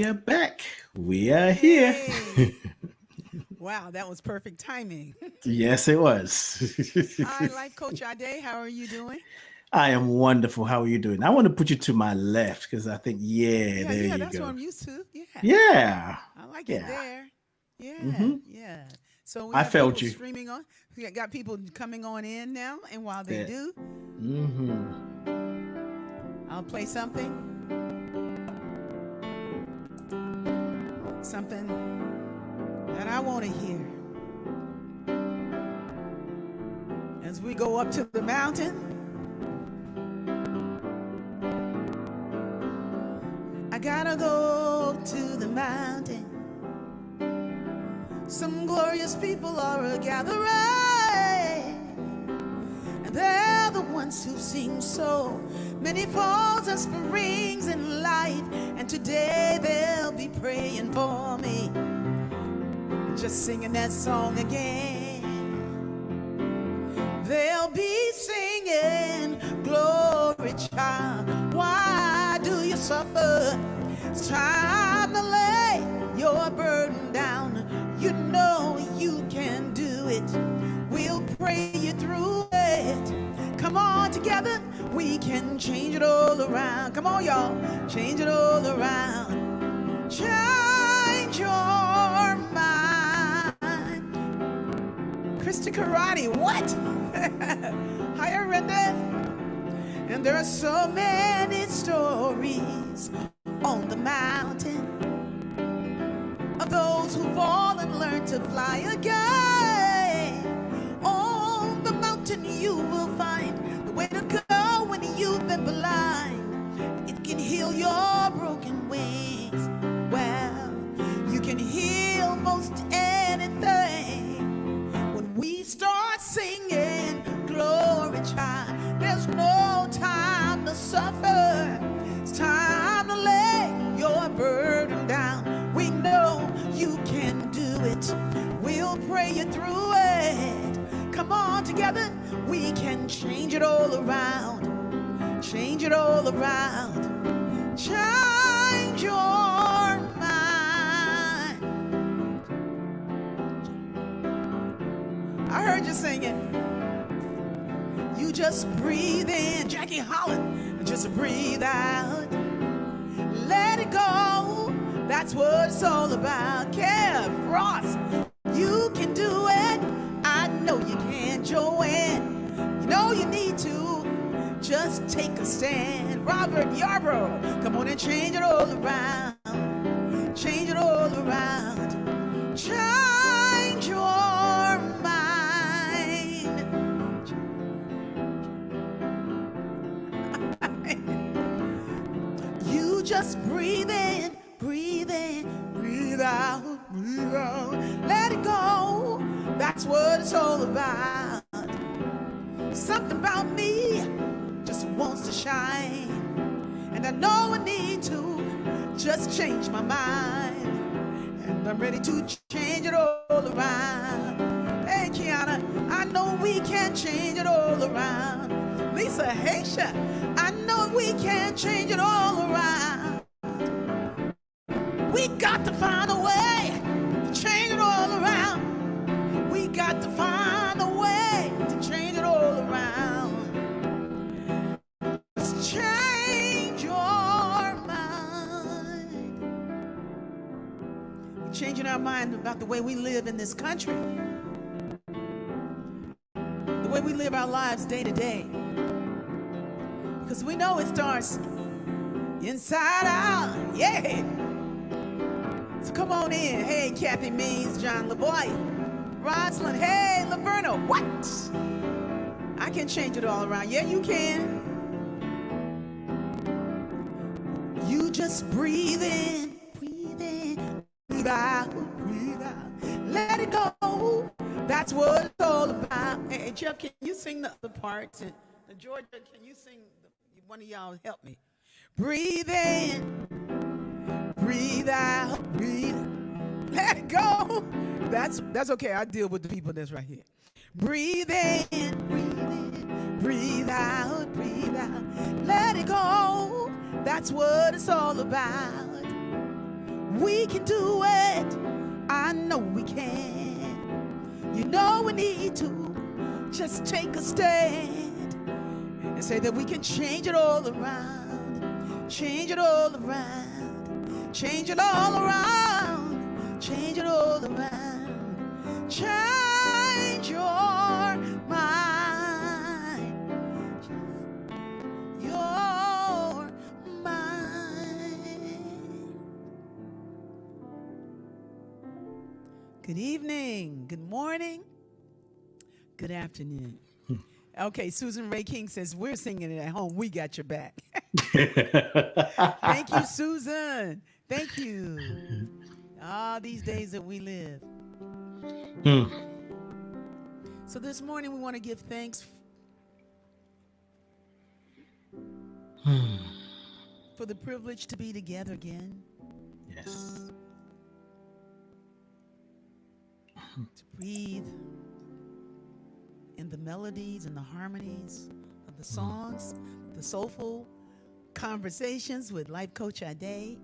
are back. We are here. Hey. Wow, that was perfect timing. Yes, it was. Hi, Life Coach Ade. How are you doing? I am wonderful. How are you doing? I want to put you to my left because I think, yeah, Yeah, there yeah, you that's what go. I'm used to. Yeah, Yeah. I like it Yeah. there. Yeah, hmm yeah. So we I have felt people you. streaming on. We got people coming on in now, and while they That. do, hmm I'll play something that I want to hear as we go up to the mountain. I gotta go to the mountain. Some glorious people are a gathering, and they're the ones who sing so many falls and springs in life. And today they'll be praying for me, just singing that song again. They'll be singing, glory child, why do you suffer? It's time to lay your burden down. You know you can do it. We'll pray you through it. Come on together, we can change it all around. Come on, y'all, change it all around. Change your mind. Christy Karate, what? Hi, Renda. And there are so many stories on the mountain of those who fall and learn to fly again. On the mountain you will find the way to go when you've been blind. It can heal your broken wings. Well, you can heal most anything when we start singing, glory child. There's no time to suffer. It's time to lay your burden down. We know you can do it. We'll pray you through it. Come on together, we can change it all around. Change it all around. Change your mind. I heard you singing. You just breathe in, Jackie Holland, and just breathe out. Let it go, that's what it's all about. Kev Ross, you can do it. I know you can, Joanne. You know you need to just take a stand. Robert Yarbrough, come on and change it all around. Change it all around. Change your mind. You just breathe in, breathe in, breathe out, breathe out. Let it go, that's what it's all about. Something about me just wants to shine, and I know I need to just change my mind, and I'm ready to change it all around. Hey Kiana, I know we can change it all around. Lisa Haisha, I know we can change it all around. We got to find a way to change it all around. We got to find a way to change it all around. Let's change your mind. We're changing our mind about the way we live in this country, the way we live our lives day to day. Because we know it starts inside out. Yeah. So come on in. Hey, Kathy Means, John LaVoy, Rosalind. Hey, Laverno. What? I can change it all around. Yeah, you can. You just breathe in, breathe out, breathe out. Let it go. That's what it's all about. Hey, Jeff, can you sing the other parts? And Georgia, can you sing? One of y'all help me. Breathe in, breathe out, breathe. Let it go. That's okay. I deal with the people that's right here. Breathe in, breathe out, breathe out. Let it go. That's what it's all about. We can do it. I know we can. You know we need to just take a stand and say that we can change it all around. Change it all around. Change it all around. Change it all around. Change your mind. Your mind. Good evening. Good morning. Good afternoon. Okay, Susan Ray King says, we're singing it at home. We got your back. Thank you, Susan. Thank you. Ah, these days that we live. So this morning we want to give thanks for the privilege to be together again. Yes. To breathe in the melodies and the harmonies of the songs, the soulful conversations with Life Coach Ade,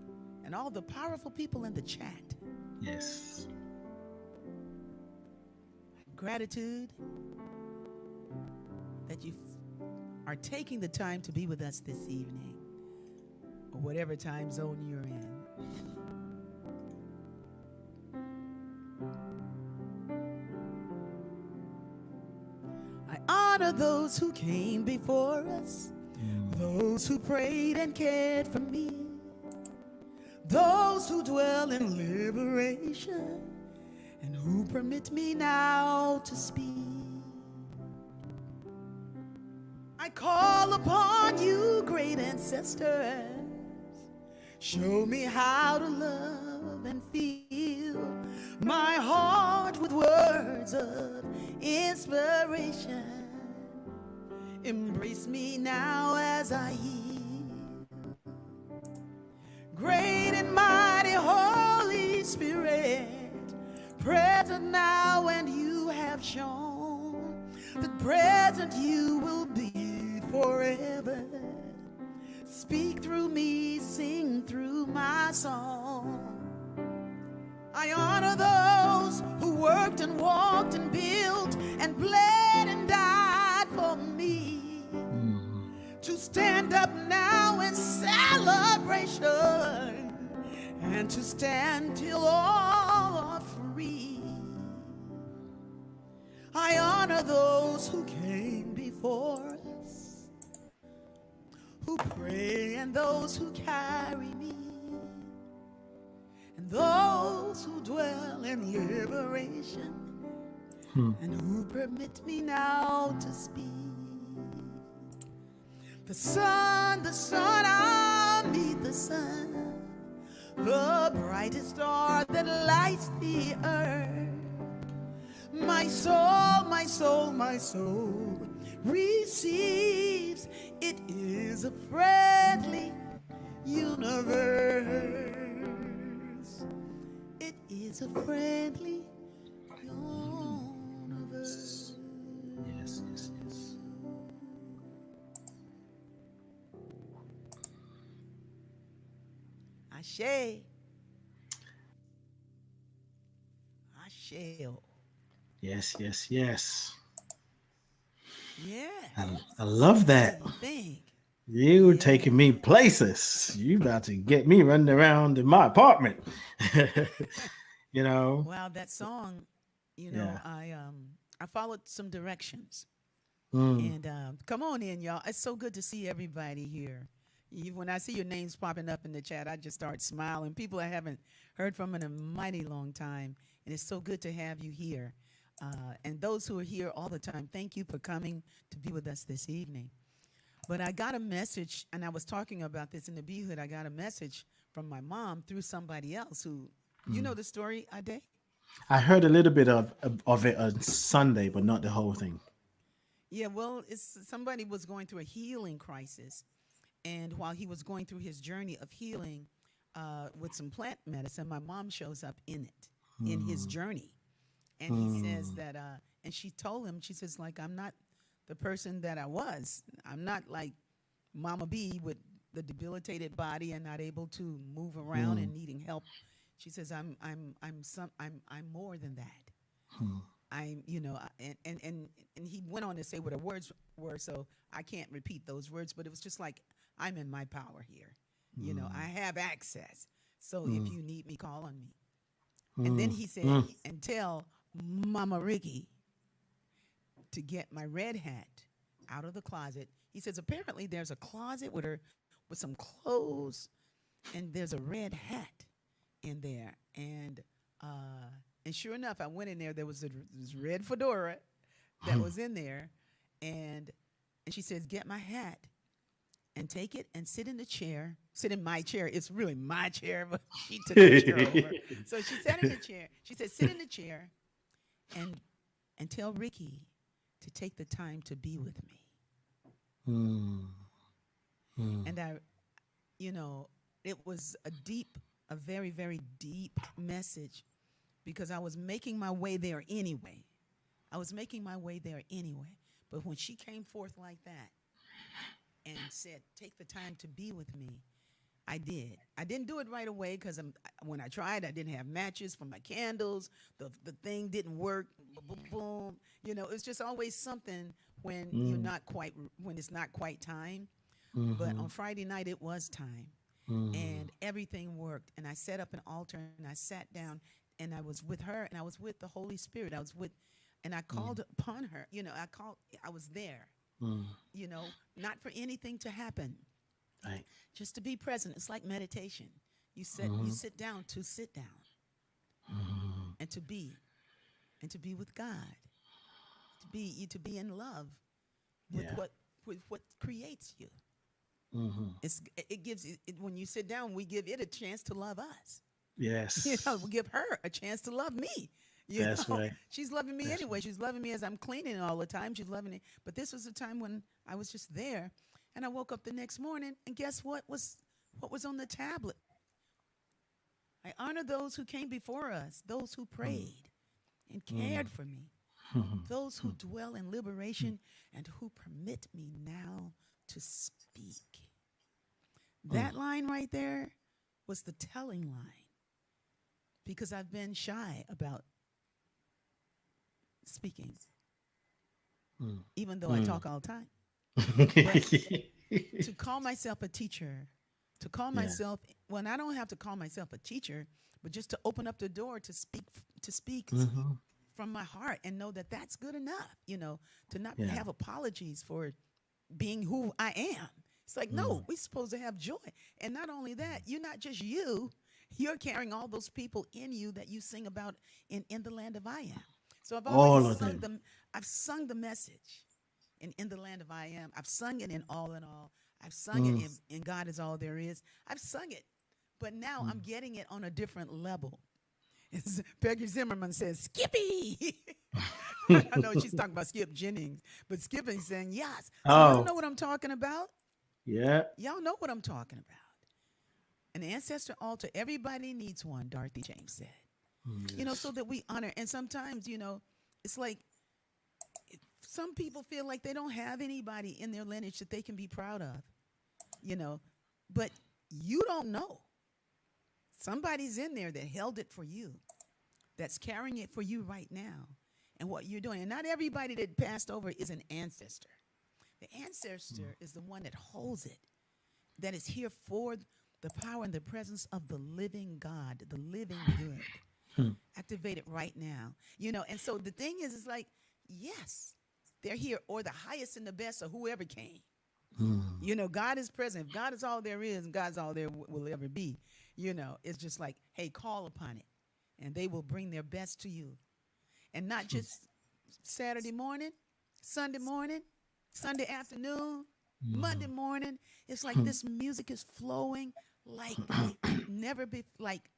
and all the powerful people in the chat. Yes. Gratitude that you are taking the time to be with us this evening, or whatever time zone you're in. I honor those who came before us, those who prayed and cared for me, those who dwell in liberation, and who permit me now to speak. I call upon you, great ancestors. Show me how to love and fill my heart with words of inspiration. Embrace me now as I heal. Great and mighty Holy Spirit, present now, and you have shown that present you will be forever. Speak through me, sing through my song. I honor those who worked and walked and built and bled and died for me. To stand up now in celebration and to stand till all are free. I honor those who came before us, who pray, and those who carry me, and those who dwell in liberation, and who permit me now to speak. The sun, I meet the sun, the brightest star that lights the earth. My soul, my soul, my soul receives. It is a friendly universe. It is a friendly universe. Yes, yes, yes. Ashe. Asheo. Yes, yes, yes. Yeah. I love that. What do you think? You taking me places. You about to get me running around in my apartment. You know? Wow, that song, Yeah. I followed some directions. Mm. And come on in, y'all. It's so good to see everybody here. When I see your names popping up in the chat, I just start smiling. People I haven't heard from in a mighty long time. And it's so good to have you here. And those who are here all the time, thank you for coming to be with us this evening. But I got a message, and I was talking about this in the B-Hood. I got a message from my mom through somebody else who, you know the story, Ade? I heard a little bit of it on Sunday, but not the whole thing. Yeah, well, somebody was going through a healing crisis. And while he was going through his journey of healing with some plant medicine, my mom shows up in it, in his journey. And he says that, and she told him, she says, like, I'm not the person that I was. I'm not like Mama B with the debilitated body and not able to move around and needing help, She says, I'm more than that. Hmm. I'm, and he went on to say what her words were, so I can't repeat those words, but it was just like, I'm in my power here. I have access. So if you need me, call on me. And then he said, and tell Mama Rickie to get my red hat out of the closet. He says, apparently there's a closet with some clothes, and there's a red hat in there. And sure enough, I went in there. There was this red fedora that was in there, and she says, "Get my hat and take it and sit in the chair. Sit in my chair. It's really my chair, but she took the chair over. So she sat in the chair. She said, sit in the chair and tell Rickie to take the time to be with me." And it was a very, very deep message, because I was making my way there anyway. But when she came forth like that and said, take the time to be with me, I did. I didn't do it right away, because when I tried, I didn't have matches for my candles. The thing didn't work. Boom, boom. It's just always something when when it's not quite time. But on Friday night, it was time. And everything worked. And I set up an altar, and I sat down, and I was with her, and I was with the Holy Spirit. And I called upon her. I was there, not for anything to happen, Right. just to be present. It's like meditation. You sit down to sit down and to be with God, to be in love with what creates you. It gives when you sit down, we give it a chance to love us. Yes. We give her a chance to love me. That's right. She's loving me anyway. She's loving me as I'm cleaning all the time. She's loving it. But this was a time when I was just there, and I woke up the next morning, and guess what was on the tablet? I honor those who came before us, those who prayed and cared for me, those who dwell in liberation and who permit me now to speak. That line right there was the telling line, because I've been shy about speaking, even though I talk all the time. But to call myself a teacher, well, I don't have to call myself a teacher, but just to open up the door to speak from my heart, and know that that's good enough, to not have apologies for being who I am. It's like, no, we're supposed to have joy. And not only that, you're not just you're carrying all those people in you that you sing about in the land of I am. So I've always I've sung the message in the land of I am. I've sung it in all. I've sung it in God is all there is. I've sung it, but now I'm getting it on a different level. Peggy Zimmerman says, Skippy. I know she's talking about Skip Jennings, but Skip is saying, yes. So y'all know what I'm talking about? Yeah. Y'all know what I'm talking about. An ancestor altar, everybody needs one, Dorothy James said. Yes. So that we honor. And sometimes, it's like some people feel like they don't have anybody in their lineage that they can be proud of, but you don't know. Somebody's in there that held it for you, that's carrying it for you right now, and what you're doing. And not everybody that passed over is an ancestor. The ancestor is the one that holds it, that is here for the power and the presence of the living God, the living good. Activate it right now. And so the thing is, it's like, yes, they're here, or the highest and the best, or whoever came. God is present. If God is all there is, and God's all there will ever be, it's just like, hey, call upon it, and they will bring their best to you. And not just Saturday morning, Sunday morning, Sunday afternoon, Monday morning. It's like this music is flowing like never be like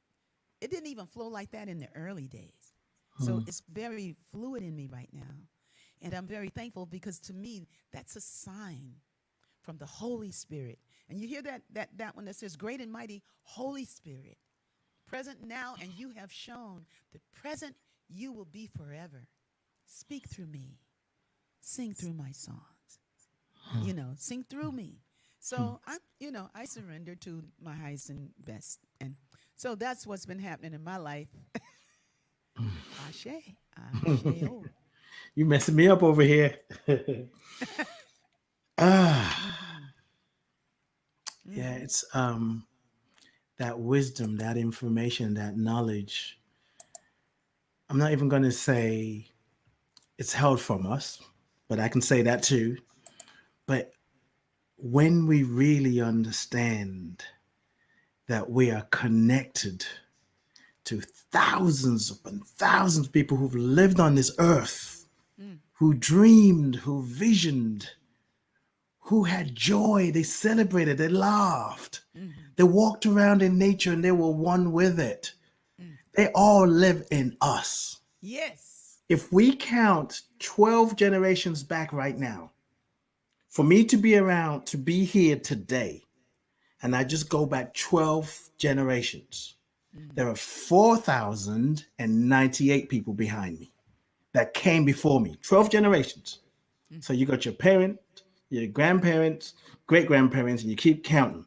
it didn't even flow like that in the early days. So it's very fluid in me right now. And I'm very thankful, because to me, that's a sign from the Holy Spirit. And you hear that one that says, great and mighty Holy Spirit, present now, and you have shown the present you will be forever. Speak through me. Sing through my songs. Sing through me. So I surrender to my highest and best. And So that's what's been happening in my life. Ashe, Ashe. Oh. You messing me up over here. Ah, Mm-hmm. yeah, Mm-hmm. it's that wisdom, that information, that knowledge. I'm not even going to say it's held from us, but I can say that too. But when we really understand that we are connected to thousands upon thousands of people who've lived on this earth, Mm. who dreamed, who visioned, who had joy, they celebrated, they laughed, Mm-hmm. they walked around in nature and they were one with it. Mm. They all live in us. Yes. If we count 12 generations back right now, for me to be around, to be here today, and I just go back 12 generations, Mm. there are 4,098 people behind me that came before me, 12 generations. Mm. So you got your parent, your grandparents, great grandparents, and you keep counting.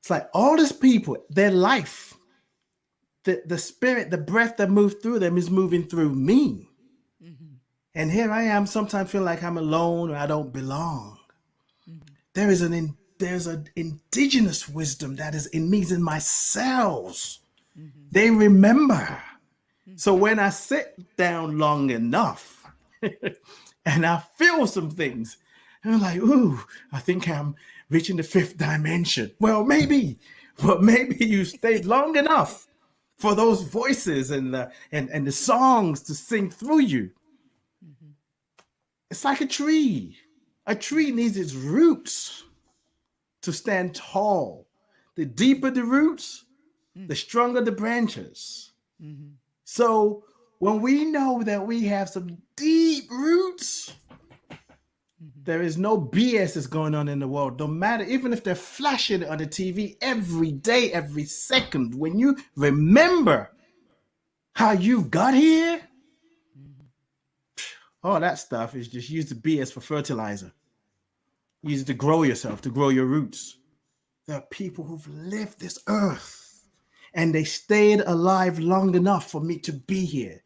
It's like all these people, their life, the spirit, the breath that moved through them is moving through me. Mm-hmm. And here I am, sometimes feel like I'm alone or I don't belong. Mm-hmm. There's an indigenous wisdom that is in me, is in my cells. Mm-hmm. They remember. Mm. So when I sit down long enough and I feel some things, and I'm like, ooh, I think I'm reaching the fifth dimension. Well, maybe, but maybe you stayed long enough for those voices and the songs to sing through you. Mm-hmm. It's like a tree. A tree needs its roots to stand tall. The deeper the roots, Mm. the stronger the branches. Mm-hmm. So when we know that we have some deep roots, Mm-hmm. there is no BS that's going on in the world. No matter, even if they're flashing it on the TV every day, every second, when you remember how you got here, Mm-hmm. all that stuff is just use the BS for fertilizer. Use it to grow yourself, to grow your roots. There are people who've lived this earth and they stayed alive long enough for me to be here,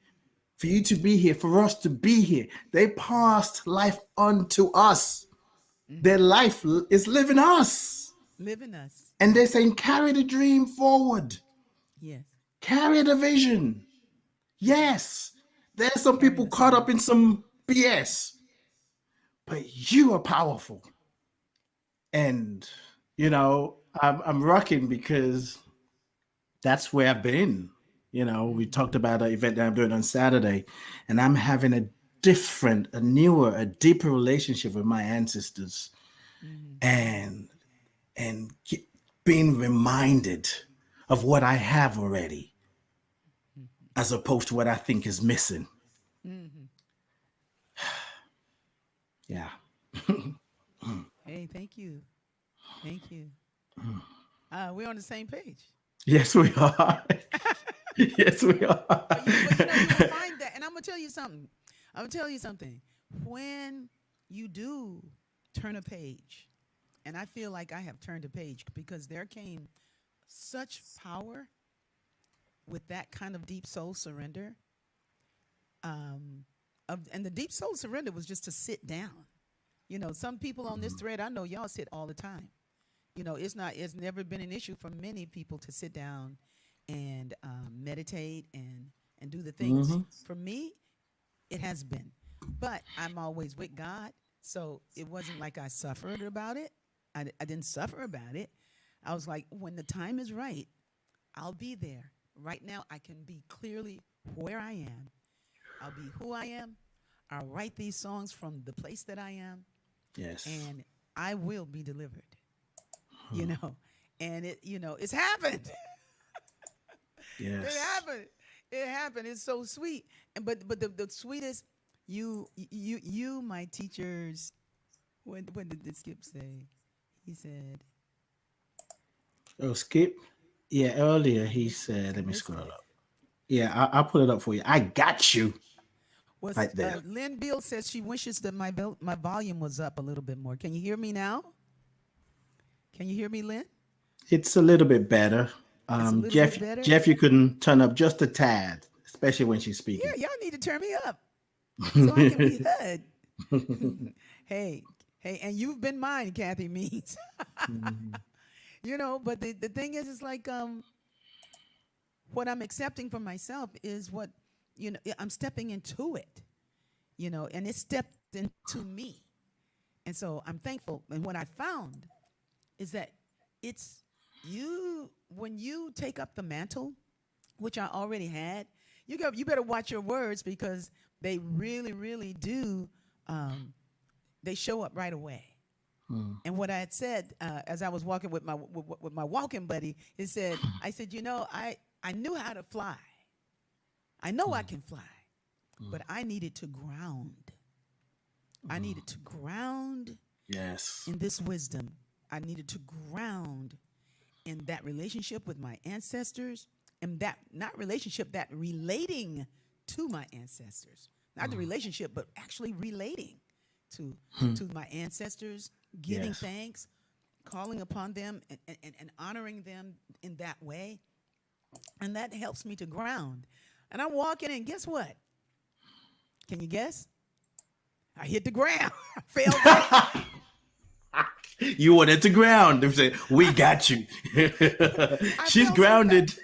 for you to be here, for us to be here. They passed life on to us. Their Mm-hmm. life is living us. Live in us. And they're saying, carry the dream forward, Yes. carry the vision. Mm-hmm. Yes, there's some Carry people us caught up along. in some BS, but you are powerful. And, I'm rocking because that's where I've been. We Mm-hmm. talked about an event that I'm doing on Saturday, and I'm having a different, a newer, a deeper relationship with my ancestors, Mm-hmm. and and being reminded of what I have already, as opposed to what I think is missing. Mm-hmm. Yeah. Hey, thank you. Thank you. We're on the same page. Yes, we are. Yes, we are. But you will find that, and I'm gonna tell you something. I'm gonna tell you something. When you do turn a page, and I feel like I have turned a page because there came such power with that kind of deep soul surrender. Um, and the deep soul surrender was just to sit down. Some people on this thread, I know y'all sit all the time. It's never been an issue for many people to sit down and meditate and do the things. Mm-hmm. For me, it has been, but I'm always with God, so it wasn't like I suffered about it. I didn't suffer about it. I was like, when the time is right, I'll be there. Right now, I can be clearly where I am. I'll be who I am. I'll write these songs from the place that I am, Yes. and I will be delivered. You know, and it's happened. It Yes. happened. It happened. It's so sweet. And but the sweetest, my teachers. When did Skip say? He said, Oh, Skip. Yeah, earlier he he said, said, let me scroll listen. up. Yeah, I'll put it up for you. I got you Was right there. Lynn Beal says she wishes that my volume was up a little bit more. Can you hear me now? Can you hear me, Lynn? It's a little bit better. It's a little Jeff, bit better. Jeff, you couldn't turn up just a tad, especially when she's Yeah, speaking. y'all need to turn me up so I can be heard. Hey, hey, and you've been mine, Kathy Means. But the thing is, it's like what I'm accepting for myself is what I'm stepping into it. And it stepped into me. And so I'm thankful. And what I found is that it's you, when you take up the mantle, which I already had, you better watch your words because they really, really do, they show up right away. And what I had said as I was walking with my walking buddy, I said, I knew how to fly. I know I can fly, but I needed to ground. I needed to ground in this wisdom. I needed to ground in that relationship with my ancestors, and that not relationship, that relating to my ancestors. Not the relationship, but actually relating to my ancestors, giving thanks, calling upon them and honoring them in that way. And that helps me to ground. And I'm walking and guess what? Can you guess? I hit the ground. I fell down. You wanted to ground. They said, "We got you." She's grounded.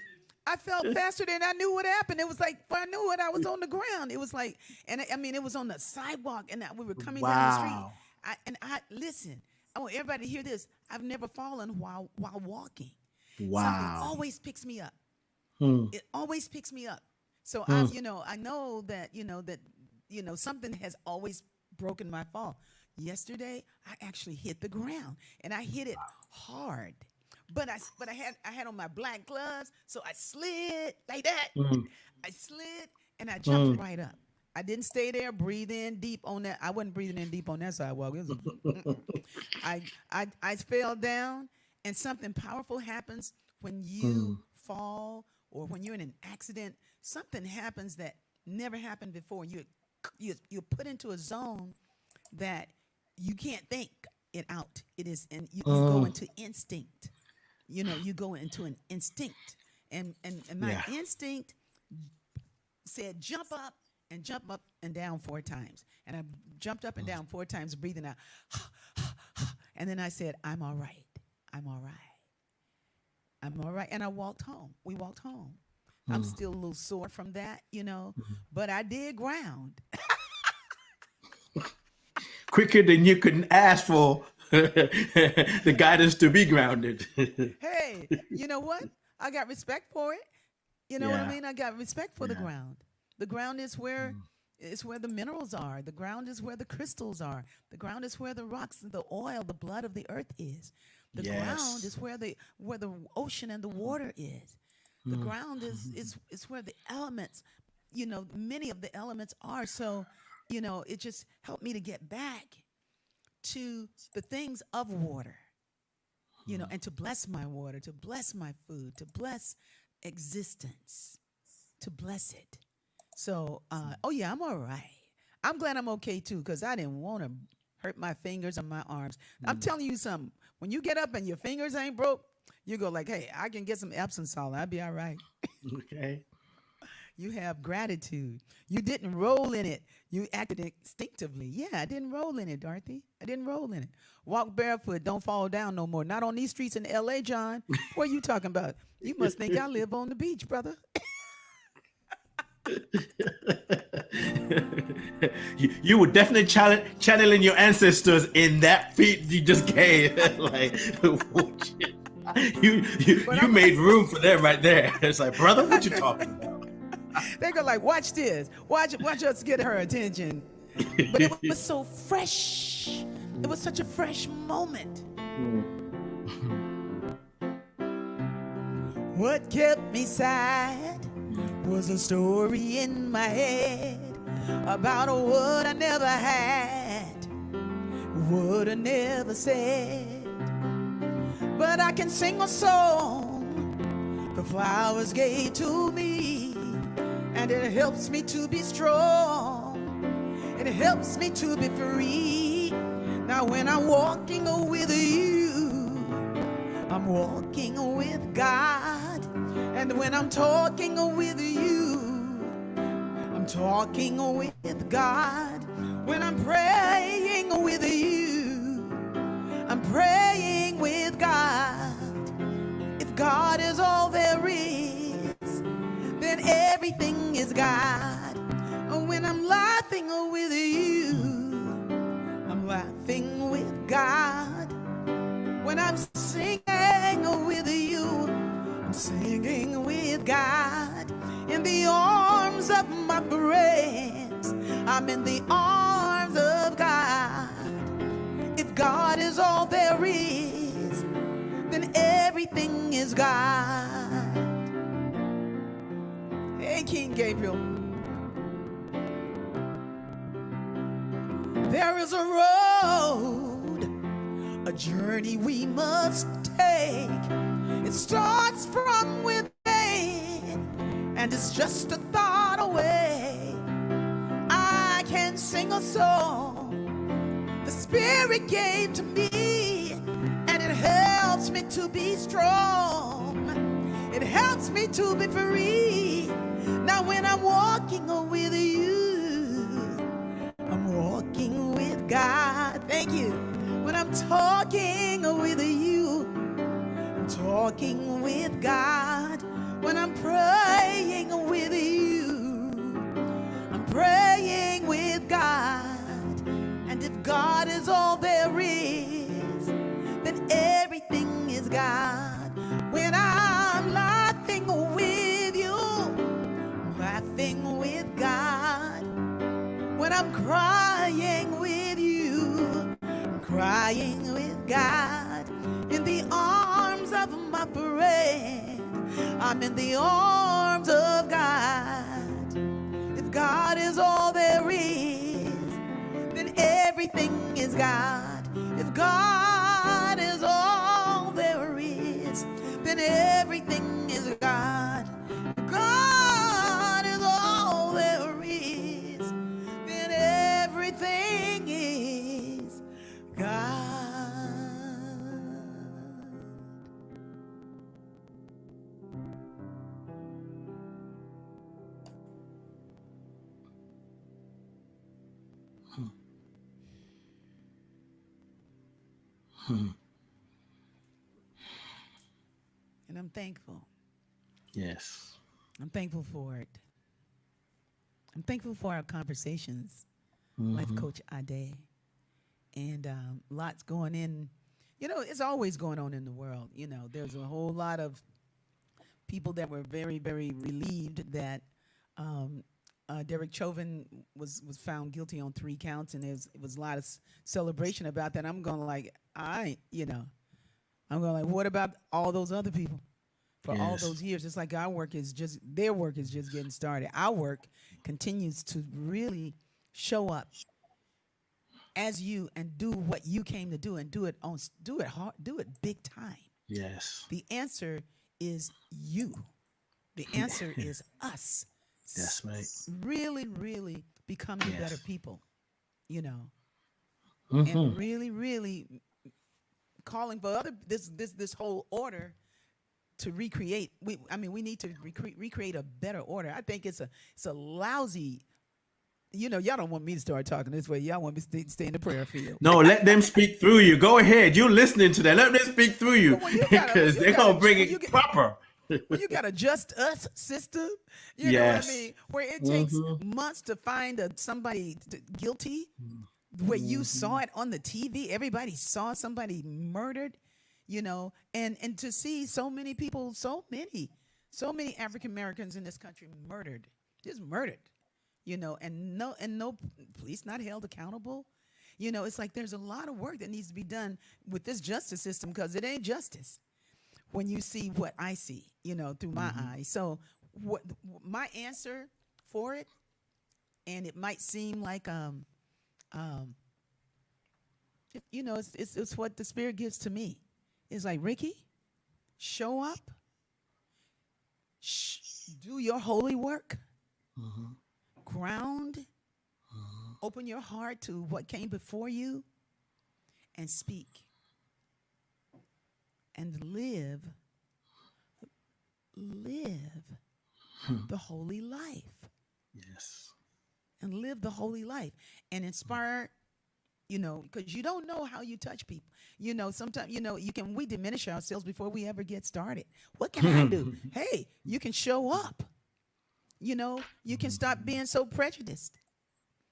I felt faster than I knew what happened. It was like, I knew it, I was on the ground. It was like, and it was on the sidewalk, and we were coming down the street. Listen, I want everybody to hear this. I've never fallen while walking. Wow. Something always picks me up. It always picks me up. So I know that something has always broken my fall. Yesterday, I actually hit the ground, and I hit it hard. But I had on my black gloves, so I slid like that. I slid and I jumped right up. I didn't stay there, breathe in deep on that. I wasn't breathing in deep on that sidewalk. It was I fell down, and something powerful happens when you fall or when you're in an accident. Something happens that never happened before. You're put into a zone that you can't think it out. It is, and you go into instinct. You go into an instinct, and my instinct said jump up and down 4 times, and I jumped up and down 4 times, breathing out, and then I said, I'm all right, I'm all right, I'm all right, and I walked home. We walked home. I'm still a little sore from that, but I did ground. Quicker than you could ask for the guidance to be grounded. Hey, you know what? I got respect for it. You know what I mean? I got respect for the ground. The ground is where it's where the minerals are. The ground is where the crystals are. The ground is where the rocks, the oil, the blood of the earth is. The ground is where the ocean and the water is. The ground is where the elements, many of the elements are. So, it just helped me to get back to the things of water, and to bless my water, to bless my food, to bless existence, to bless it. So, I'm all right. I'm glad I'm okay too, because I didn't want to hurt my fingers or my arms. I'm telling you something. When you get up and your fingers ain't broke, you go like, hey, I can get some Epsom salt. I'll be all right. Okay. You have gratitude. You didn't roll in it. You acted instinctively. Yeah, I didn't roll in it, Dorothy. I didn't roll in it. Walk barefoot. Don't fall down no more. Not on these streets in L.A., John. What are you talking about? You must think I live on the beach, brother. You were definitely channeling your ancestors in that feat you just gave. Like, you made room for them right there. It's like, brother, what you talking about? They go like, watch this. Watch us get her attention. But it was so fresh. It was such a fresh moment. What kept me sad was a story in my head about what I never had, what I never said. But I can sing a song the flowers gave to me, and it helps me to be strong. It helps me to be free. Now when I'm walking with you, I'm walking with God. And when I'm talking with you, I'm talking with God. When I'm praying with you, I'm praying with God. If God is all there is, then everything is God. When I'm laughing with you, I'm laughing with God. When I'm singing with you, I'm singing with God. In the arms of my friends, I'm in the arms of God. If God is all there is, then everything is God. Hey, King Gabriel. There is a road, a journey we must take. It starts from within, and it's just a thought away. I can sing a song the Spirit gave to me, and it helps me to be strong. It helps me to be free. Now when I'm walking with you, I'm walking with God. Thank you. When I'm talking with you, I'm talking with God. When I'm praying with you, I'm praying with God. And if God is all there is, then everything is God. When I'm laughing with you, I'm laughing with God. When I'm crying with you, I'm crying with God. In the arms of my friend, I'm in the arms of God. If God is all there is, then everything is God. If God is all there is, then everything is God. If God is all there is, then everything is God. And I'm thankful. Yes. I'm thankful for it. I'm thankful for our conversations, Life Coach Ade. And lots going in. You know, it's always going on in the world. You know, there's a whole lot of people that were very, very relieved that Derek Chauvin was found guilty on 3 counts, and it was a lot of celebration about that. I'm going like, I'm going like, what about all those other people? For all those years, it's like their work is just getting started. Our work continues to really show up as you and do what you came to do, and do it hard, do it big time. Yes. The answer is you. The answer is us. That's right. Really, really becoming better people, you know, and really, really calling for this whole order to recreate. We need to recreate a better order. I think it's a lousy. You know, y'all don't want me to start talking this way. Y'all want me to stay in the prayer field. No, let them speak through you. Go ahead. You're listening to that. Let them speak through you, because they're going to bring it proper. When you got a just us system, you know what I mean? Where it takes months to find somebody guilty, where you saw it on the TV. Everybody saw somebody murdered, you know, and to see so many people, so many African Americans in this country murdered, just murdered. You know, and no police not held accountable. You know, it's like there's a lot of work that needs to be done with this justice system, because it ain't justice when you see what I see, you know, through my eyes. So what my answer for it, and it might seem like you know, it's what the Spirit gives to me. It's like, Rickie, show up, do your holy work. Ground, open your heart to what came before you, and speak and live live the holy life Yes. and live the holy life and inspire, because you don't know how you touch people. Sometimes, we diminish ourselves before we ever get started. What can I do? Hey, you can show up. You can stop being so prejudiced.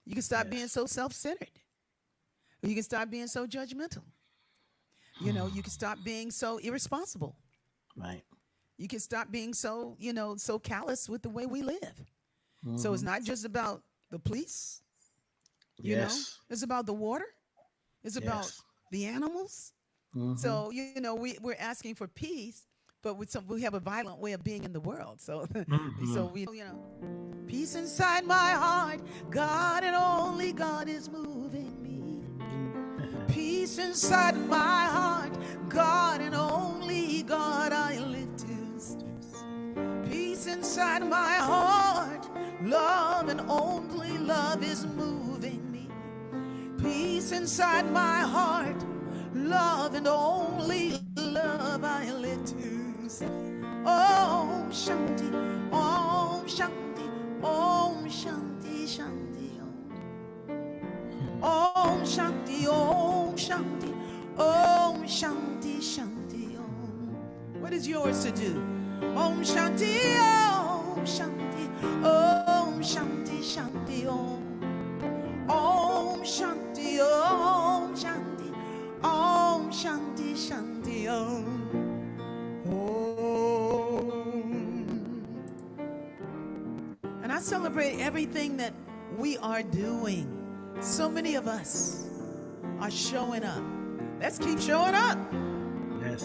You can stop being Yes. so self-centered. You can stop being so judgmental. You can stop being so irresponsible. Right. You can stop being so, so callous with the way we live. So it's Hmm. not just about the police, Yes. it's about the water, it's about Yes. the animals. Hmm. So, we're asking for peace, but we have a violent way of being in the world. So, Hmm. so peace inside my heart, God and only God is moving me. Peace inside my heart, God and only God I live to. Peace inside my heart, love and only love is moving me. Peace inside my heart, love and only love I live to. Say, Om Shanti, Om Shanti, Om Shanti, Shanti, Om Shanti, Om Shanti, Om Shanti, Shanti, Om. What is yours to do? Om Shanti, Om Shanti, Om Shanti, Shanti, Om. Om Shanti, Om Shanti, Om Shanti, Shanti, Om. And I celebrate everything that we are doing. So many of us are showing up. Let's keep showing up. Yes.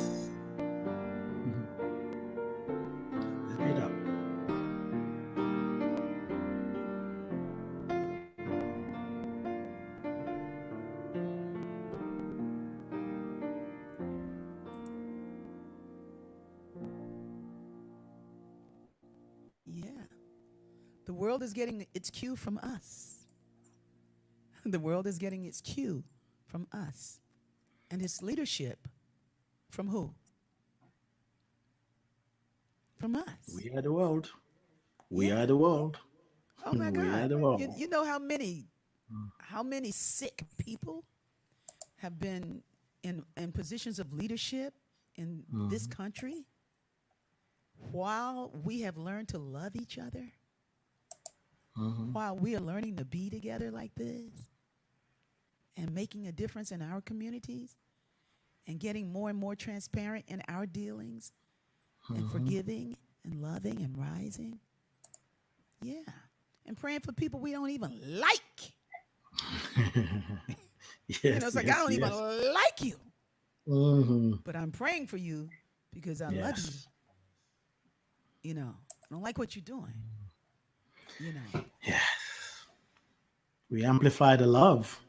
Live it up. Yeah. The world is getting its cue from us. The world is getting its cue from us. And its leadership from who? From us. We are the world. We Yeah. are the world. Oh my We are God. the You, world. you know how many sick people have been in positions of leadership in this Hmm. country while we have learned to love each other, Hmm. while we are learning to be together like this and making a difference in our communities and getting more and more transparent in our dealings and Hmm. forgiving and loving and rising. Yeah. And praying for people we don't even like. Yes. It's like, I Yes. don't even Yes. like you, Hmm. but I'm praying for you because I love you. Yes. I don't like what you're doing. You know. Yeah. We amplify the love.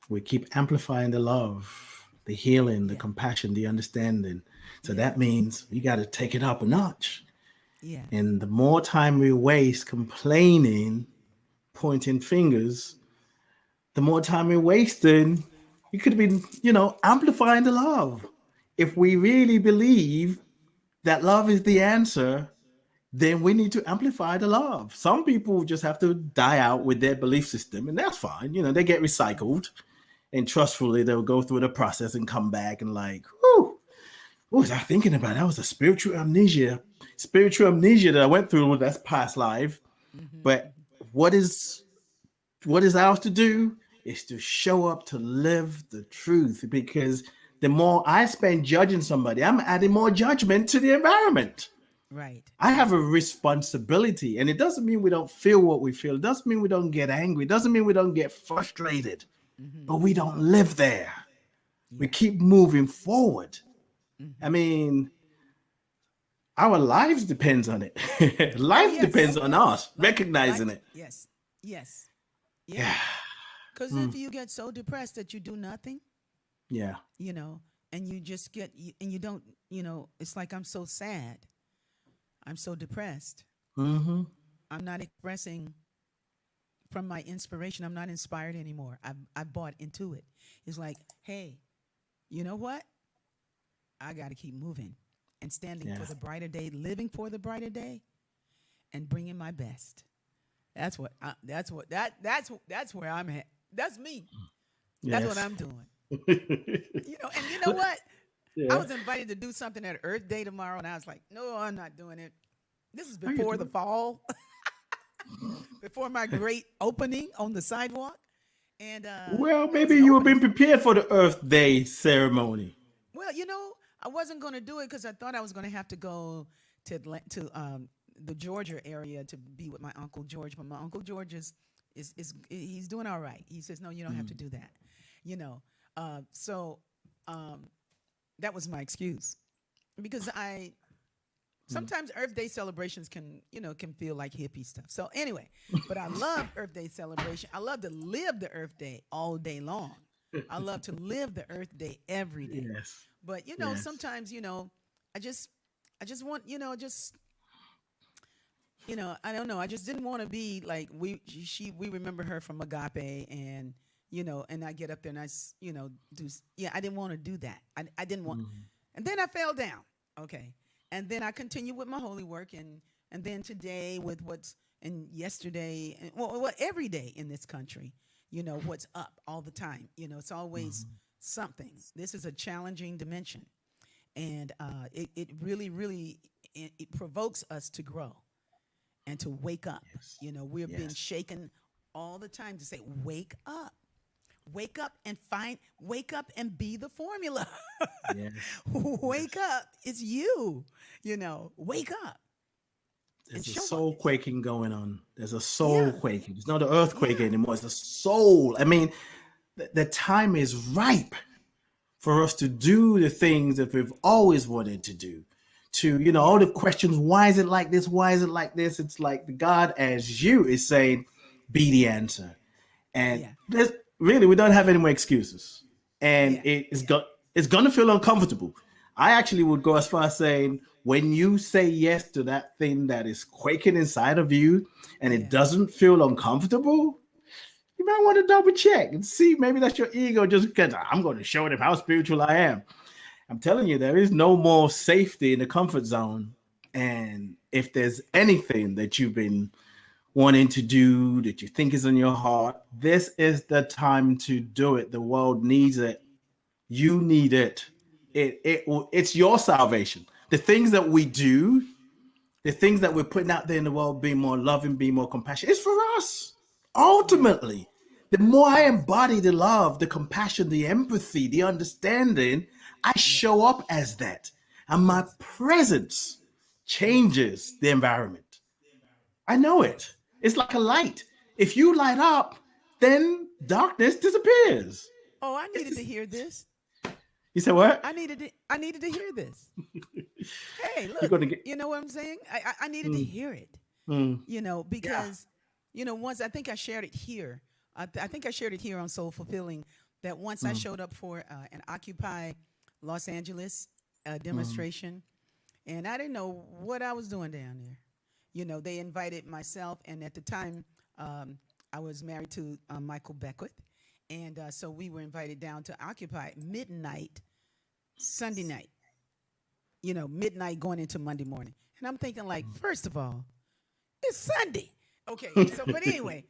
We keep amplifying the love, the healing, the Yeah. compassion, the understanding. So that Yes. means we got to take it up a notch. Yeah. And the more time we waste complaining, pointing fingers, the more time we're wasting, we could have been, amplifying the love. If we really believe that love is the answer, then we need to amplify the love. Some people just have to die out with their belief system, and that's fine. They get recycled, and trustfully they'll go through the process and come back and like, whew, what was I thinking about? That was a spiritual amnesia that I went through with that past life. But Mm-hmm. what is ours to do is to show up to live the truth, because the more I spend judging somebody, I'm adding more judgment to the environment. Right. I have a Right. responsibility, and it doesn't mean we don't feel what we feel. It doesn't mean we don't get angry. It doesn't mean we don't get frustrated, Mm-hmm. but we don't live there. We Yeah. keep moving forward. I Mm-hmm. mean, our lives depends on it. Oh Life depends yes. on us Life. recognizing it. Yes. Yes. Yeah. Yeah. Because if Mm. you get so depressed that you do nothing, Yeah. you know, and you just and you don't, it's like, I'm so sad. I'm so depressed. Mm-hmm. I'm not expressing from my inspiration. I'm not inspired anymore. I bought into it. It's like, hey, you know what? I got to keep moving. and standing Yeah. for the brighter day, living for the brighter day, and bringing my best. That's where I'm at. That's me. That's what Yes. I'm doing. And you know what? I Yeah. was invited to do something at Earth Day tomorrow, and I was like, no, I'm not doing it. This is How you before the doing? fall, before my great opening on the sidewalk. And Well, it was maybe an you were opening. being prepared for the Earth Day ceremony. Well, I wasn't going to do it because I thought I was going to have to go to the Georgia area to be with my Uncle George. But my Uncle George is he's doing all right. He says, no, you don't have to do that. You know, so that was my excuse because I sometimes Earth Day celebrations can feel like hippie stuff. So anyway, but I love Earth Day celebration. I love to live the Earth Day all day long. I love to live the Earth Day every day. Yes. But Yes. sometimes I just want I don't know. I just didn't want to be like we remember her from Agape and I get up there and I didn't want to do that. I didn't want, and then I fell down. Okay. And then I continue with my holy work and then today with what's and yesterday and well every day in this country, what's up all the time. It's always something. This is a challenging dimension. And it really, really it provokes us to grow and to wake up. Yes. We're being Yes. shaken all the time to say, wake up wake up and be the formula. Yes. Wake Yes. up. It's you, wake up and There's a show up. soul quaking going on. There's a soul Yeah. quaking. It's not an earthquake Yeah. anymore. It's a soul. I mean, the time is ripe for us to do the things that we've always wanted to do. To, all Yeah. the questions, why is it like this? Why is it like this? It's like the God as you is saying, be the answer. And Yeah. there's really, we don't have any more excuses. And Yeah. it's gonna feel uncomfortable. I actually would go as far as saying, when you say yes to that thing that is quaking inside of you and it Yeah. doesn't feel uncomfortable, you might want to double check and see maybe that's your ego just because I'm going to show them how spiritual I am. I'm telling you, there is no more safety in the comfort zone. And if there's anything that you've been wanting to do that you think is in your heart, this is the time to do it. The world needs it. You need it. It's your salvation. The things that we do, the things that we're putting out there in the world, being more loving, being more compassionate, it's for us. Yeah. Ultimately, the more I Yes. embody the love, the compassion, the empathy, the understanding, I Yes. show up as that. And my Yes. presence Yes. changes the environment. I know it. Yes. It's like a light. If you light up, then darkness disappears. Oh, I It's needed to just, hear this. you say what? I needed to hear this. Hey, You're look, gonna get. you know what I'm saying? I needed to Mm, hear it. mm, yeah. Because once I think I shared it here. I think I shared it here on Soul Fulfilling that once I Mm, showed up for an Occupy Los Angeles mm, demonstration, and I didn't know what I was doing down there. They invited myself, and at the time, I was married to Michael Beckwith, and so we were invited down to Occupy midnight Sunday night. Midnight going into Monday morning, and I'm thinking like, first of all, it's Sunday. Okay, so but anyway,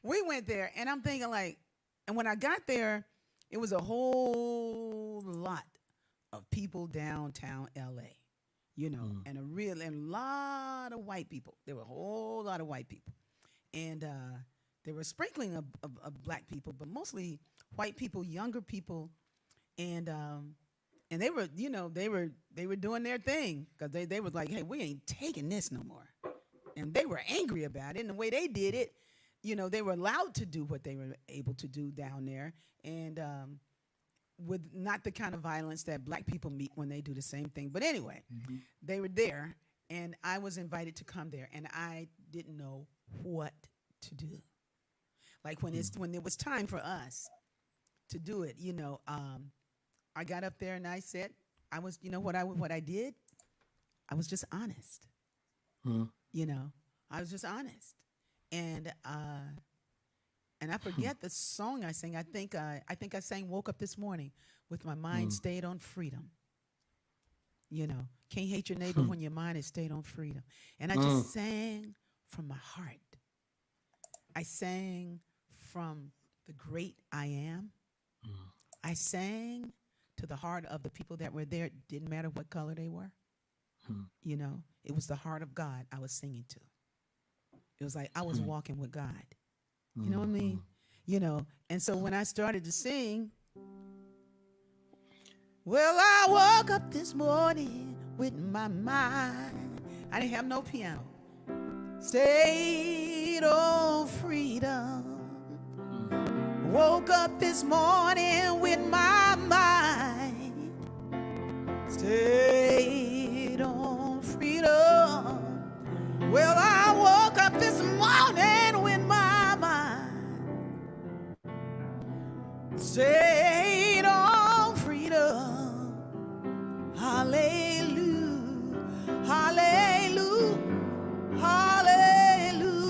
we went there, and I'm thinking like, and when I got there, it was a whole lot of people downtown LA, mm, and a lot of white people. There were a whole lot of white people, and there were sprinkling of black people, but mostly white people, younger people, and they were, they were doing their thing because they was like, hey, we ain't taking this no more, and they were angry about it. And the way they did it, they were allowed to do what they were able to do down there, and with not the kind of violence that black people meet when they do the same thing. But anyway, mhm, they were there, and I was invited to come there, and I didn't know what to do. Like mm, when it was time for us to do it, I got up there and I said, I was, what I did, I was just honest. mm, You know, I was just honest, and I mm, forget the song I sang. I think I sang "Woke Up This Morning" with my mind mm. stayed on freedom. You know, can't hate your neighbor when your mind is stayed on freedom. And I Mm, just sang from my heart. I sang from the great I am. I sang to the heart of the people that were there. It didn't matter what color they were. You know, it was the heart of God I was singing to. It was like I was walking with God. You know what I mean? You know, and so when I started to sing, well, I woke up this morning with my mind. I didn't have no piano. Stayed on freedom. Woke up this morning with my mind. Stayed on freedom. Well, I woke up this morning with my mind. Stayed on freedom. Hallelujah. Hallelujah. Hallelujah.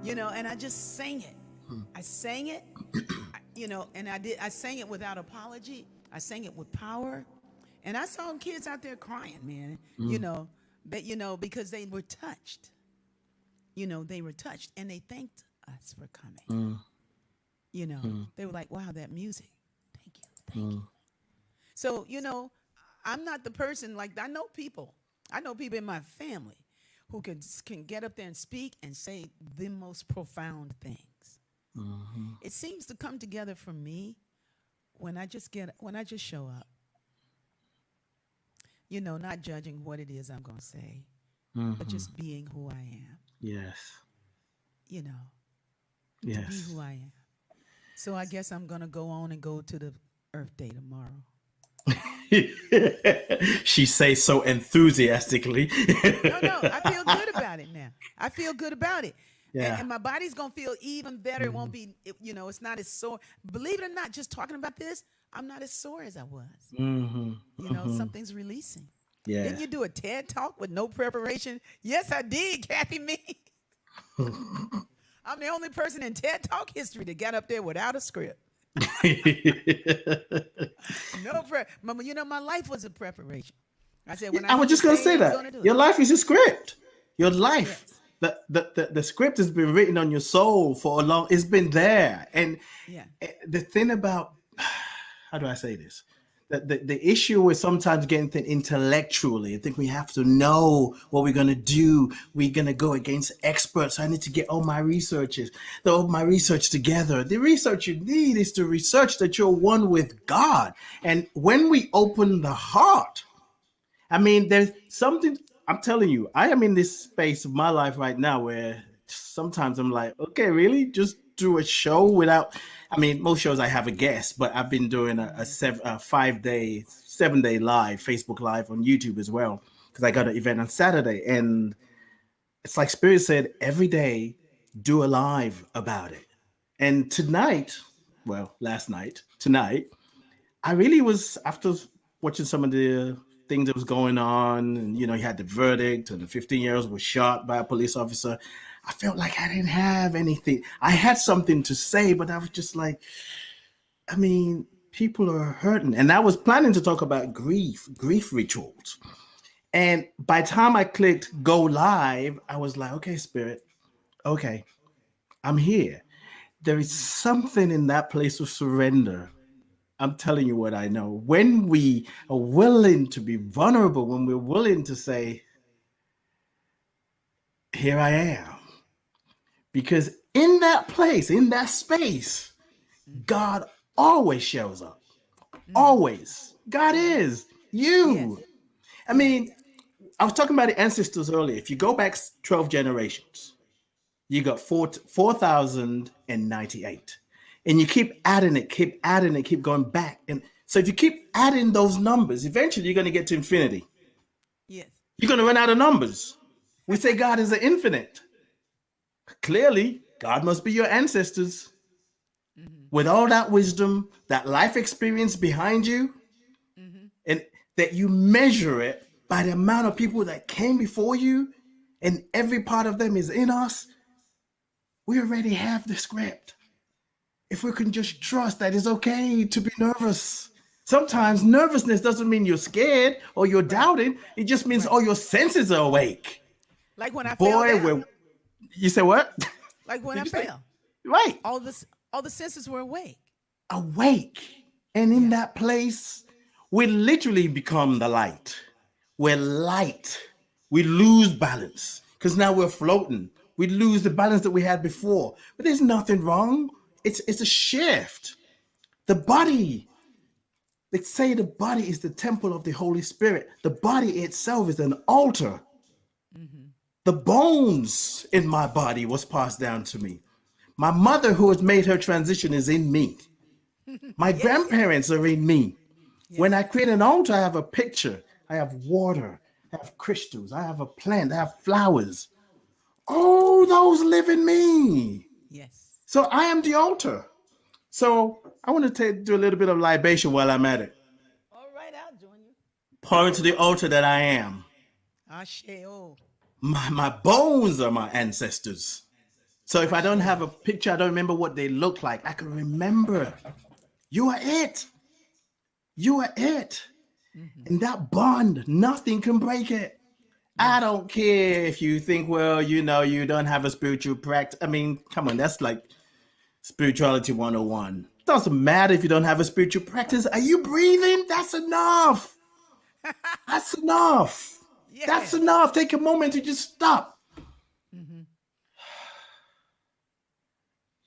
You know, and I just sang it. I sang it, you know, and I sang it without apology. I sang it with power. And I saw kids out there crying, man, you know, but, you know, because they were touched. You know, they were touched and they thanked us for coming. You know, they were like, wow, that music. Thank you. Thank you. So, you know, I'm not the person like I know people in my family who can get up there and speak and say the most profound things. It seems to come together for me when I just show up. You know, not judging what it is I'm going to say, but just being who I am. yes. You know, to be Yes. who I am. So I guess I'm going to go on and go to the Earth Day tomorrow. She says so enthusiastically. No, I feel good about it now. I feel good about it. Yeah. And my body's going to feel even better. It won't be, you know, it's not as sore. Believe it or not, just talking about this, I'm not as sore as I was. You know, something's releasing. Yeah. Didn't you do a TED Talk with no preparation? Yes, I did, Kathy Me. I'm the only person in TED Talk history that got up there without a script. No prep. You know, my life was a preparation. I said when I was just going to say that. Your life is a script. Your life. Yes. The script has been written on your soul for a long. It's been there, and Yeah. the thing about how do I say this? The issue is sometimes getting things intellectually. I think we have to know what we're gonna do. We're gonna go against experts. I need to get all my research together. The research you need is to research that you're one with God. And when we open the heart, I mean, there's something. I'm telling you, I am in this space of my life right now where sometimes I'm like, okay, really, just do a show without. I mean, most shows I have a guest, but I've been doing a 7-day live, Facebook Live on YouTube as well, because I got an event on Saturday. And it's like Spirit said, every day, do a live about it. And tonight, I really was, after watching some of the things that was going on, and you had the verdict, and the 15-year-olds were shot by a police officer. I felt like I didn't have anything. I had something to say, but I was just like, I mean, people are hurting. And I was planning to talk about grief rituals. And by the time I clicked go live, I was like, okay, Spirit, okay, I'm here. There is something in that place of surrender. I'm telling you what I know. When we are willing to be vulnerable, when we're willing to say, here I am. Because in that place, in that space, God always shows up. Always. God is. You. Yes. I mean, I was talking about the ancestors earlier. If you go back 12 generations, you got 4,098. And you keep adding it, keep going back. And so if you keep adding those numbers, eventually you're going to get to infinity. Yes. You're going to run out of numbers. We say God is the infinite. Clearly, God must be your ancestors. With all that wisdom, that life experience behind you, and that you measure it by the amount of people that came before you, and every part of them is in us, we already have the script. If we can just trust that it's okay to be nervous, Sometimes nervousness doesn't mean you're scared or you're Right. doubting. It just means Right. all your senses are awake. Like when I fell Boy, down. when you say what? Like when Did I you say fell. right? All the senses were awake. Awake. And in Yeah. that place, we literally become the light. We're light. We lose balance because now we're floating. We lose the balance that we had before. But there's nothing wrong. It's a shift. The body, they say the body is the temple of the Holy Spirit. The body itself is an altar. The bones in my body was passed down to me. My mother, who has made her transition, is in me. My Yes. grandparents are in me. When Yes. I create an altar, I have a picture. I have water. I have crystals. I have a plant. I have flowers. Oh, those live in me. Yes. So I am the altar. So I want to do a little bit of libation while I'm at it. All right, I'll join you. Pour into the altar that I am. Asheo. My bones are my ancestors. So if I don't have Asheo. a picture, I don't remember what they look like. I can remember. You are it. You are it. And that bond, nothing can break it. I Yes. don't care if you think, well, you don't have a spiritual practice. I mean, come on, that's like spirituality 101. Doesn't matter if you don't have a spiritual practice. Are you breathing? That's enough. That's enough. That's Yes. enough. Take a moment to just stop.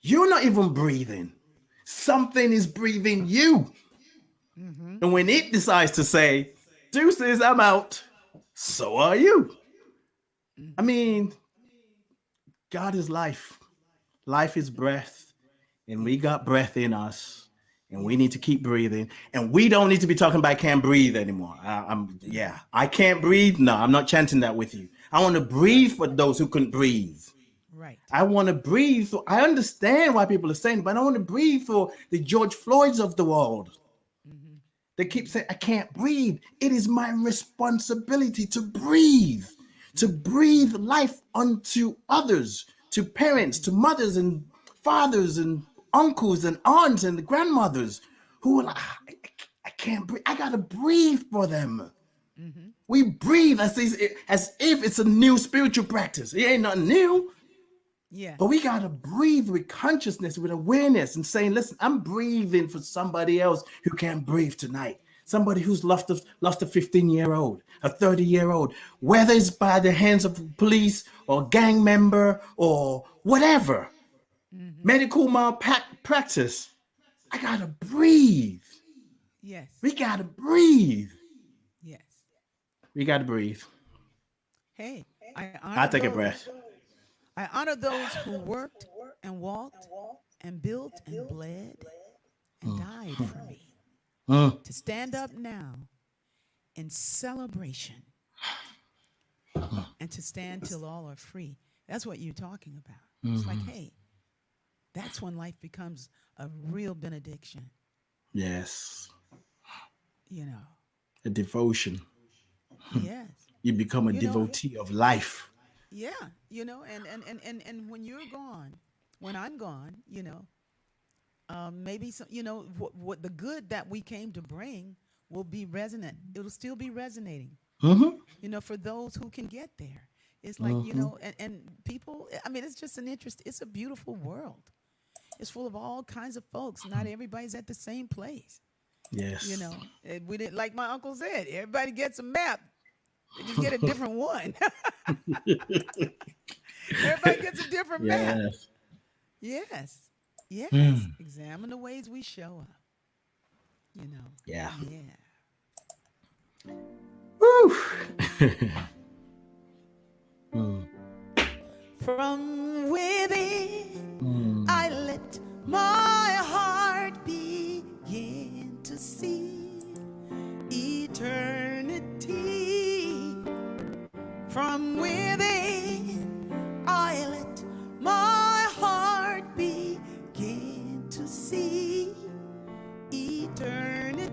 You're not even breathing. Something is breathing you. And when it decides to say, deuces, I'm out, so are you. I mean, God is life. Life is breath. And we Yes. got breath in us. And we Yes. need to keep breathing. And we don't need to be talking about can't breathe anymore. I can't breathe. No, I'm not chanting that with you. I want to Right. breathe for those who couldn't breathe. Right. I want to breathe. I understand why people are saying, but I want to breathe for the George Floyds of the world. They keep saying, I can't breathe. It is my responsibility to breathe life unto others, to parents, to mothers and fathers and uncles and aunts and grandmothers who are like, I can't breathe. I got to breathe for them. We breathe as if it's a new spiritual practice. It ain't nothing new. Yeah. But we got to breathe with consciousness, with awareness, and saying, listen, I'm breathing for somebody else who can't breathe tonight. Somebody who's lost a 15-year-old, a 30-year-old, whether it's by the hands of police or gang member or whatever, medical malpractice. I got to breathe. Yes. We got to breathe. Yes. We got to breathe. Hey, I I honor take a those. breath. I honor those who worked and walked and built and bled and died for me. Mm. To stand up now in celebration and to stand till all are free. That's what you're talking about. It's like, hey, that's when life becomes a real benediction, Yes. you know. A devotion. Yes. You become a You know, devotee of life. yeah, and when you're gone, when I'm gone, maybe some, what the good that we came to bring will be resonant. It'll still be resonating. Mm-hmm. For those who can get there. It's like, and people, I mean, it's just an interest. It's a beautiful world. It's full of all kinds of folks. Not everybody's at the same place. Yes. And we didn't, like my uncle said, everybody gets a map. They just get a different one. Everybody gets a different map. Yes. Yes. Yes. Examine the ways we show up. Yeah. Yeah. Woo. From within, I let my heart begin to see eternity. From within, I let my heart begin to see eternity.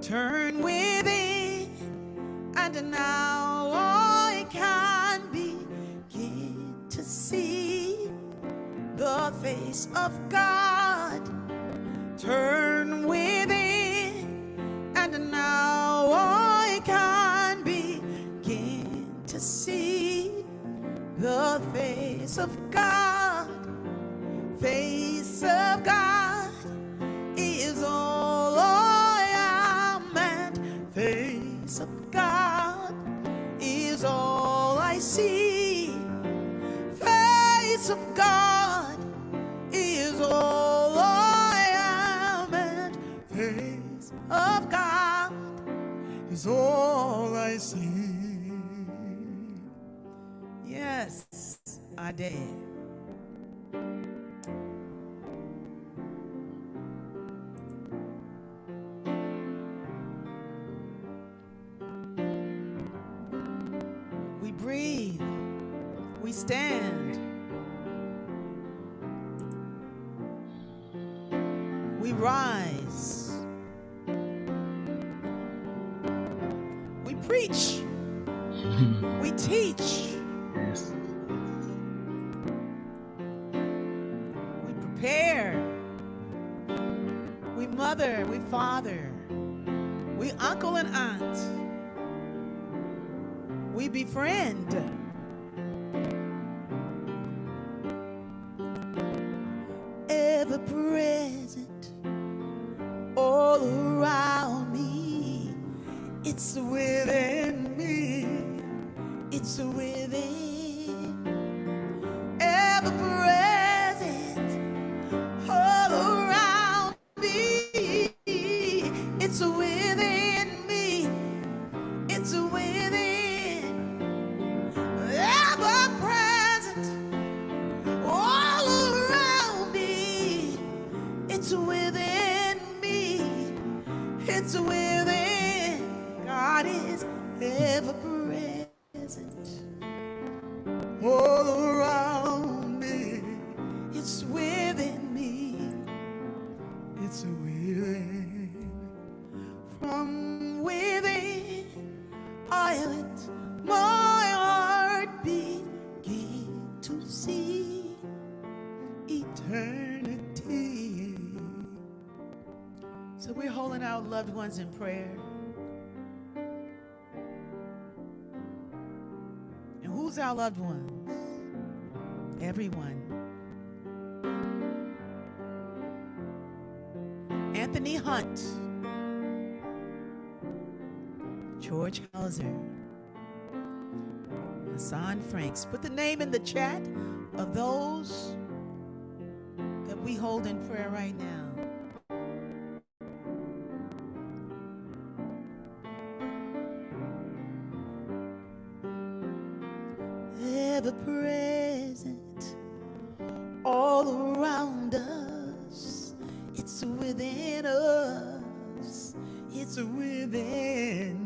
Turn within, and now I can begin to see the face of God. Turn the face of God. Face of God is all I am, and face of God is all I see. Face of God is all I am, and face of God is all I see. Yes, Ade. We breathe, we stand, we rise, we preach, we teach, Yes. we prepare, we mother, we father, we uncle and aunt, we befriend, ever present all around me. It's within me, it's within, ever present all around me. It's within me, it's within, ever present all around me. It's within me, it's within. God is ever present all around me. It's within me, it's within. From within I let my heart begin to see eternity. So we're holding our loved ones in prayer. And who's our loved ones? Everyone. Anthony Hunt, George Hauser, Hassan Franks. Put the name in the chat of those that we hold in prayer right now. Ever present all around us. It's within us. It's within.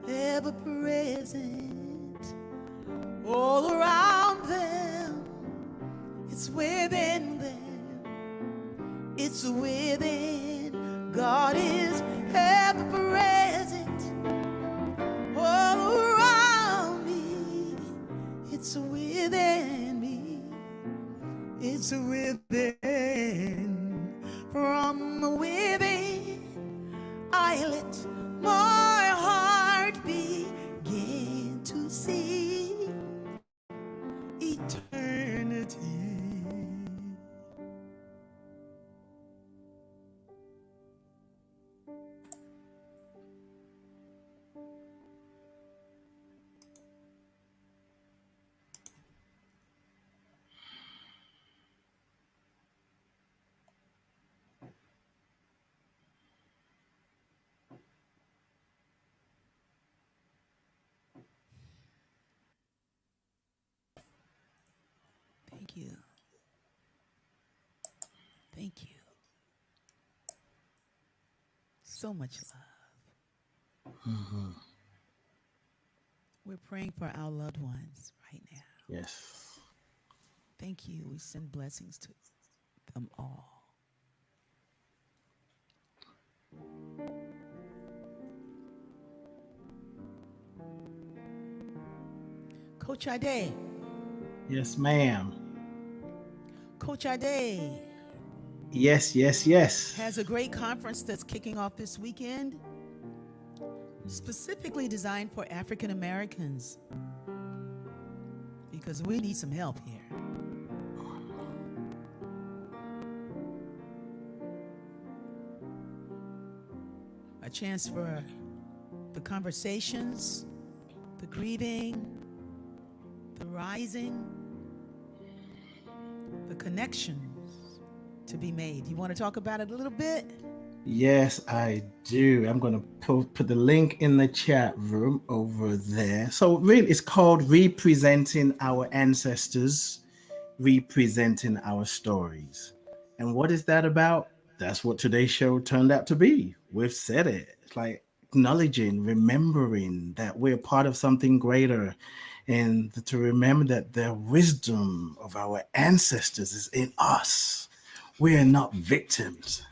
Ever present all around them. It's within them. It's within. God is ever present all around me. It's within me. It's within. From within I let my heart begin to see eternity. Thank you. Thank you. So much love. Mm-hmm. We're praying for our loved ones right now. Yes. Thank you. We send blessings to them all. Coach Ade. Yes, ma'am. Coach Ade Yes, yes, yes. has a great conference that's kicking off this weekend, specifically designed for African Americans. because we need some help here. A chance for the conversations, the grieving, the rising, the connections to be made. You want to talk about it a little bit? Yes, I do. I'm going to put the link in the chat room over there. So, really, it's called Representing Our Ancestors, Representing Our Stories. And what is that about? That's what today's show turned out to be. We've said it. It's like acknowledging, remembering that we're part of something greater, and to remember that the wisdom of our ancestors is in us. We are not victims.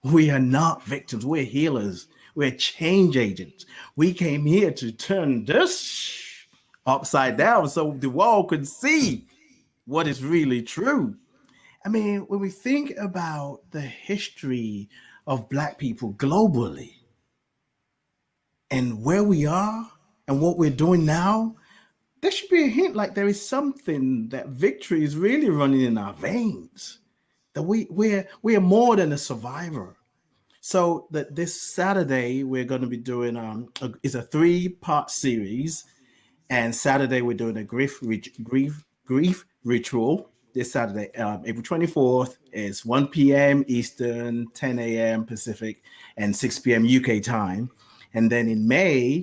We are not victims. We're healers. We're change agents. We came here to turn this upside down so the world could see what is really true. I mean, when we think about the history of Black people globally and where we are and what we're doing now, there should be a hint like there is something that victory is really running in our veins. That we are more than a survivor. So that this Saturday we're going to be doing it's a 3-part series, and Saturday we're doing a grief ritual. This Saturday, April 24th, is 1 p.m. Eastern, 10 a.m. Pacific, and 6 p.m. UK time. And then in May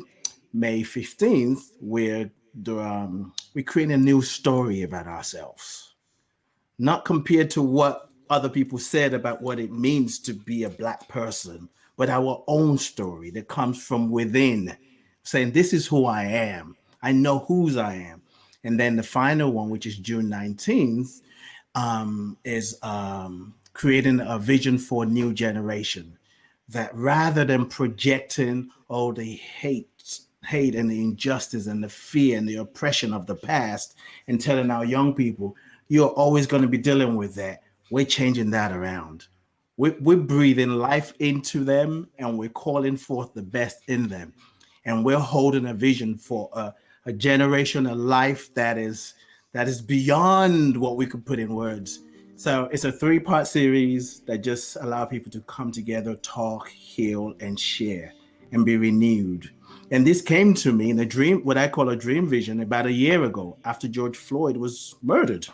15th, we're creating a new story about ourselves, not compared to what other people said about what it means to be a Black person, but our own story that comes from within, saying, this is who I am. I know whose I am. And then the final one, which is June 19th, is creating a vision for a new generation, that rather than projecting all the hate and the injustice and the fear and the oppression of the past and telling our young people, you're always going to be dealing with that. We're changing that around. We're breathing life into them, and we're calling forth the best in them. And we're holding a vision for a generation, a life that is beyond what we could put in words. So it's a 3-part series that just allow people to come together, talk, heal, and share, and be renewed. And this came to me in a dream, what I call a dream vision, about a year ago after George Floyd was murdered.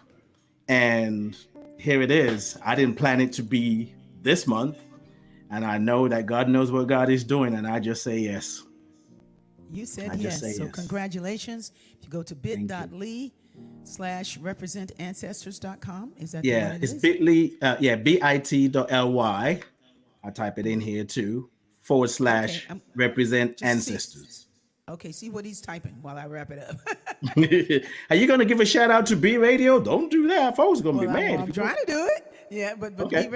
And here it is. I didn't plan it to be this month. And I know that God knows what God is doing. And I just say yes. You said I just yes. say So yes. Congratulations. If you go to Thank you. bit.ly/representancestors.com, is that the one Yeah, it it's is? bit.ly, bit.ly. I type it in here too, Okay, / represent just see. ancestors. Okay, see what he's typing while I wrap it up. Are you going to give a shout out to B Radio? Don't do that. Folks are going to be mad. I'm trying to do it. Yeah, but Okay. B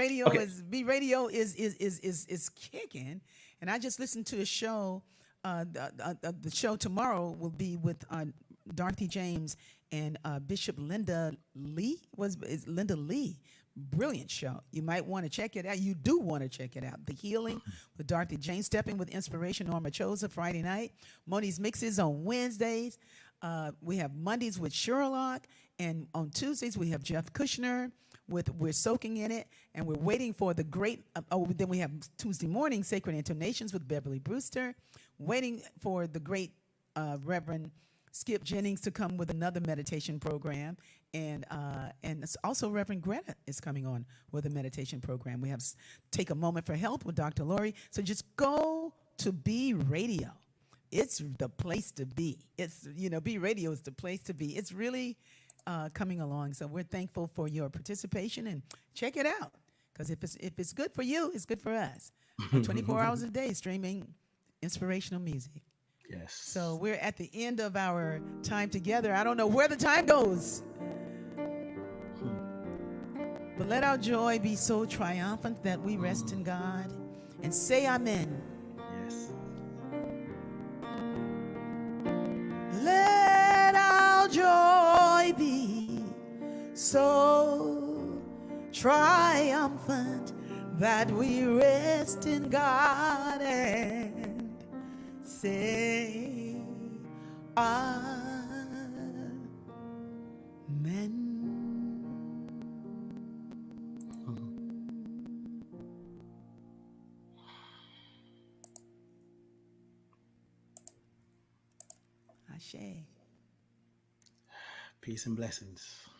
Radio is kicking. And I just listened to a show. The show tomorrow will be with Dorothy James and Bishop Linda Lee. Is Linda Lee? Brilliant show. You might want to check it out. You do want to check it out. The Healing with Dorothy James, Stepping with Inspiration, Norma Chosa, Friday night. Moni's Mixes on Wednesdays. We have Mondays with Sherlock. And on Tuesdays, we have Jeff Kushner with We're Soaking in It. And we're waiting for the great, then we have Tuesday morning, Sacred Intonations with Beverly Brewster. Waiting for the great Reverend Skip Jennings to come with another meditation program. And also Reverend Greta is coming on with a meditation program. We have Take a Moment for Health with Dr. Lori. So just go to B Radio. It's the place to be. It's, B Radio is the place to be. It's really coming along. So we're thankful for your participation, and check it out. Because if it's good for you, it's good for us. 24 hours a day streaming inspirational music. Yes. So we're at the end of our time together. I don't know where the time goes. But let our joy be so triumphant that we rest in God and say amen. Yes. Let our joy be so triumphant that we rest in God and say amen. Ashe. Peace and blessings.